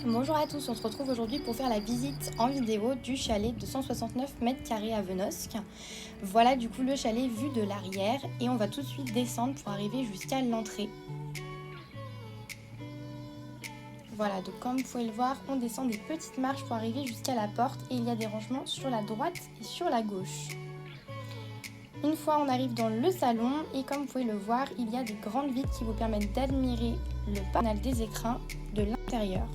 Bonjour à tous, on se retrouve aujourd'hui pour faire la visite en vidéo du chalet de 169 m² à Venosque. Voilà du coup le chalet vu de l'arrière et on va tout de suite descendre pour arriver jusqu'à l'entrée. Voilà, donc comme vous pouvez le voir, on descend des petites marches pour arriver jusqu'à la porte et il y a des rangements sur la droite et sur la gauche. Une fois on arrive dans le salon et comme vous pouvez le voir, il y a des grandes vitres qui vous permettent d'admirer le panel des écrins de l'intérieur.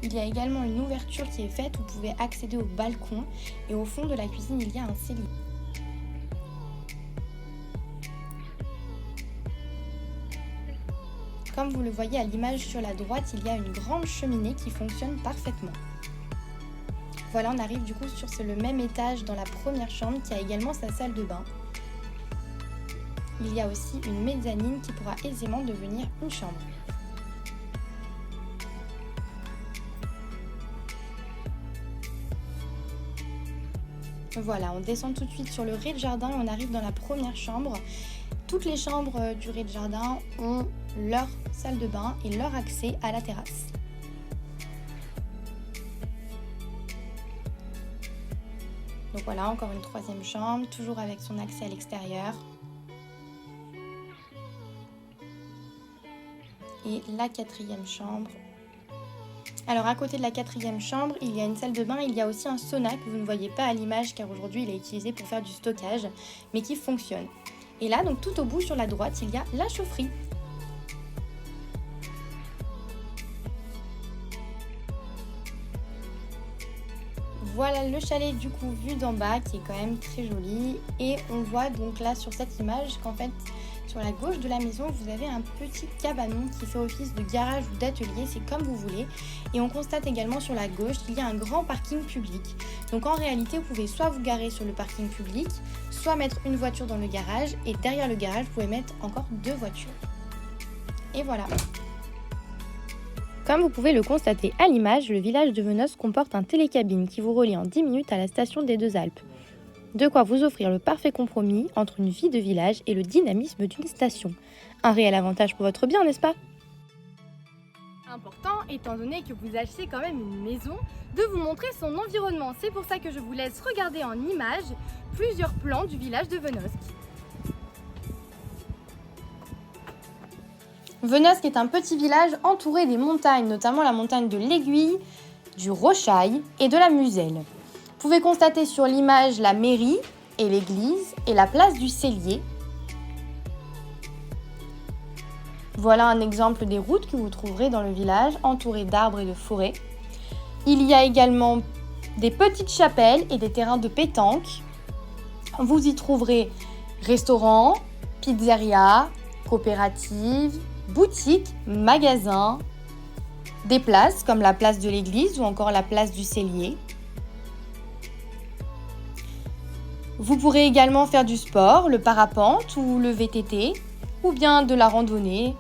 Il y a également une ouverture qui est faite où vous pouvez accéder au balcon et au fond de la cuisine il y a un cellier. Comme vous le voyez à l'image sur la droite, il y a une grande cheminée qui fonctionne parfaitement. Voilà, on arrive du coup sur le même étage dans la première chambre qui a également sa salle de bain. Il y a aussi une mezzanine qui pourra aisément devenir une chambre. Voilà, on descend tout de suite sur le rez-de-jardin et on arrive dans la première chambre. Toutes les chambres du rez-de-jardin ont leur salle de bain et leur accès à la terrasse. Donc voilà, encore une troisième chambre, toujours avec son accès à l'extérieur. Et la quatrième chambre. Alors à côté de la quatrième chambre, il y a une salle de bain, il y a aussi un sauna que vous ne voyez pas à l'image car aujourd'hui il est utilisé pour faire du stockage, mais qui fonctionne. Et là, donc tout au bout sur la droite, il y a la chaufferie. Voilà le chalet du coup vu d'en bas qui est quand même très joli et on voit donc là sur cette image qu'en fait sur la gauche de la maison vous avez un petit cabanon qui fait office de garage ou d'atelier, c'est comme vous voulez, et on constate également sur la gauche qu'il y a un grand parking public. Donc en réalité vous pouvez soit vous garer sur le parking public, soit mettre une voiture dans le garage et derrière le garage vous pouvez mettre encore deux voitures. Et voilà. Comme vous pouvez le constater à l'image, le village de Venosque comporte un télécabine qui vous relie en 10 minutes à la station des Deux Alpes. De quoi vous offrir le parfait compromis entre une vie de village et le dynamisme d'une station. Un réel avantage pour votre bien, n'est-ce pas ? Important, étant donné que vous achetez quand même une maison, de vous montrer son environnement. C'est pour ça que je vous laisse regarder en images plusieurs plans du village de Venosque. Venosque est un petit village entouré des montagnes, notamment la montagne de l'Aiguille, du Rochaille et de la Muselle. Vous pouvez constater sur l'image la mairie et l'église et la place du Cellier. Voilà un exemple des routes que vous trouverez dans le village, entourées d'arbres et de forêts. Il y a également des petites chapelles et des terrains de pétanque. Vous y trouverez restaurants, pizzerias, coopératives, boutiques, magasins, des places comme la place de l'église ou encore la place du Cellier. Vous pourrez également faire du sport, le parapente ou le VTT, ou bien de la randonnée.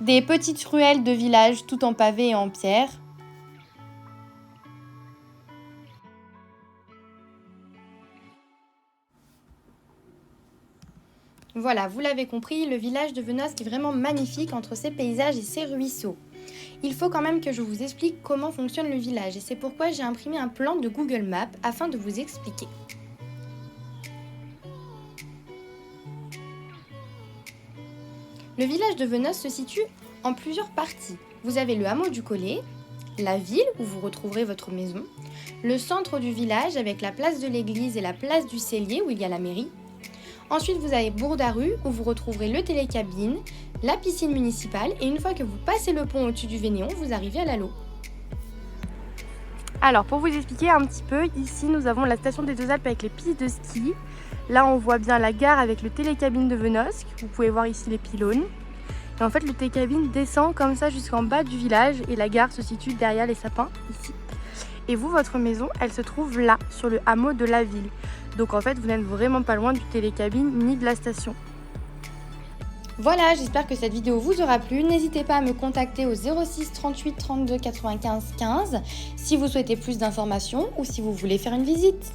Des petites ruelles de village tout en pavé et en pierre. Voilà, vous l'avez compris, le village de Venosque est vraiment magnifique entre ses paysages et ses ruisseaux. Il faut quand même que je vous explique comment fonctionne le village et c'est pourquoi j'ai imprimé un plan de Google Maps afin de vous expliquer. Le village de Venosque se situe en plusieurs parties. Vous avez le hameau du Collet, la ville où vous retrouverez votre maison, le centre du village avec la place de l'église et la place du Cellier où il y a la mairie. Ensuite, vous avez Bourdaru où vous retrouverez le télécabine, la piscine municipale et une fois que vous passez le pont au-dessus du Vénéon, vous arrivez à l'Allo. Alors pour vous expliquer un petit peu, ici nous avons la station des Deux Alpes avec les pistes de ski. Là on voit bien la gare avec le télécabine de Venosque, vous pouvez voir ici les pylônes. Et en fait le télécabine descend comme ça jusqu'en bas du village et la gare se situe derrière les sapins ici. Et vous, votre maison, elle se trouve là, sur le hameau de la ville. Donc en fait, vous n'êtes vraiment pas loin du télécabine ni de la station. Voilà, j'espère que cette vidéo vous aura plu. N'hésitez pas à me contacter au 06 38 32 95 15 si vous souhaitez plus d'informations ou si vous voulez faire une visite.